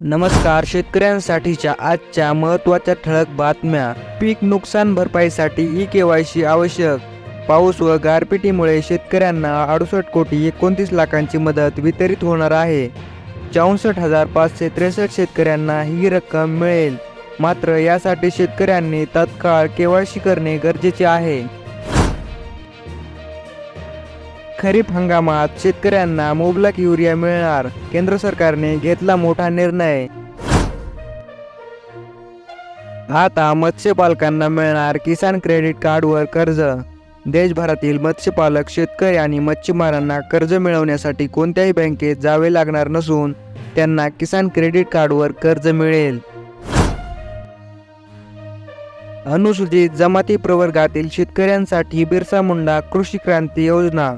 नमस्कार. शेतकऱ्यांसाठीच्या आजच्या महत्त्वाच्या ठळक बातम्या. पीक नुकसान भरपाईसाठी ई-केवायसी आवश्यक. पाऊस व गारपिटीमुळे शेतकऱ्यांना 68 कोटी 29 लाखांची मदत वितरित होणार आहे. 64,563 शेतकऱ्यांना ही रक्कम मिळेल. मात्र यासाठी शेतकऱ्यांनी तत्काळ केवायसी करणे गरजेचे आहे. खरीप हंगामात शेतकऱ्यांना मुबलक युरिया मिळणार. केंद्र सरकारने घेतला मोठा निर्णय. आता मत्स्यपालकांना मिळणार किसान क्रेडिट कार्डवर कर्ज. देशभरातील मत्स्यपालक शेतकरी आणि मच्छीमारांना कर्ज मिळवण्यासाठी कोणत्याही बँकेत जावे लागणार नसून त्यांना किसान क्रेडिट कार्डवर कर्ज मिळेल. अनुसूचित जमाती प्रवर्गातील शेतकऱ्यांसाठी बिरसा मुंडा कृषी क्रांती योजना.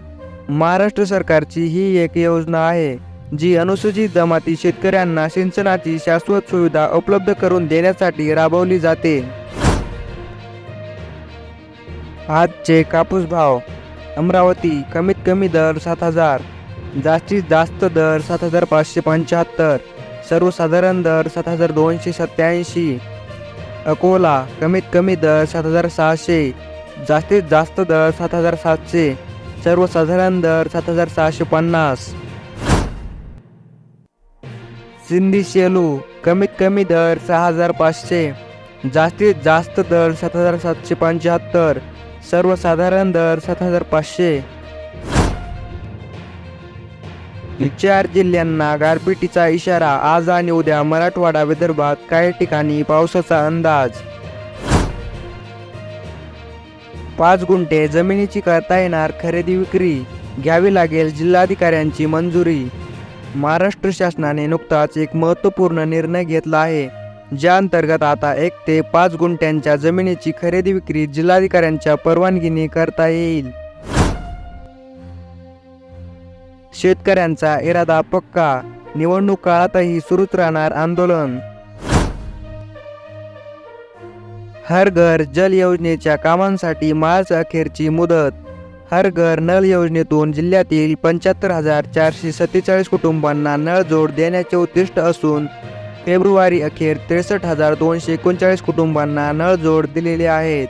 महाराष्ट्र सरकारची ही एक योजना आहे जी अनुसूचित जमाती शेतकऱ्यांना सिंचनाची शाश्वत सुविधा उपलब्ध करून देण्यासाठी राबवली जाते. आजचे कापूस भाव. अमरावती कमीत कमी दर 7,000, जास्तीत जास्त दर 7,575, सर्वसाधारण दर 7,287. अकोला कमीत कमी दर 7,600, जास्तीत जास्त दर 7,700, सर्वसाधारण दर 7,650. सिंधी सेलू कमीत कमी दर 6,500, जास्तीत जास्त दर 7,775, सर्वसाधारण दर 7,500. 4 जिल्ह्यांना गारपिटीचा इशारा. आज आणि उद्या मराठवाडा विदर्भात काही ठिकाणी पावसाचा अंदाज. 5 गुंठे जमिनीची करता येणार खरेदी विक्री. घ्यावी लागेल जिल्हाधिकाऱ्यांची मंजुरी. महाराष्ट्र शासनाने नुकताच एक महत्त्वपूर्ण निर्णय घेतला आहे, ज्या अंतर्गत आता 1 ते 5 गुंठ्यांच्या जमिनीची खरेदी विक्री जिल्हाधिकाऱ्यांच्या परवानगीने करता येईल. शेतकऱ्यांचा इरादा पक्का. निवडणूक काळातही सुरूच राहणार आंदोलन. हर घर जल योजनेच्या कामांसाठी मार्च अखेरची मुदत. हर घर नळ योजनेतून जिल्ह्यातील 75,447 कुटुंबांना नळ जोड देण्याचे उद्दिष्ट असून फेब्रुवारी अखेर 63,239 कुटुंबांना नळ जोड दिलेले आहेत.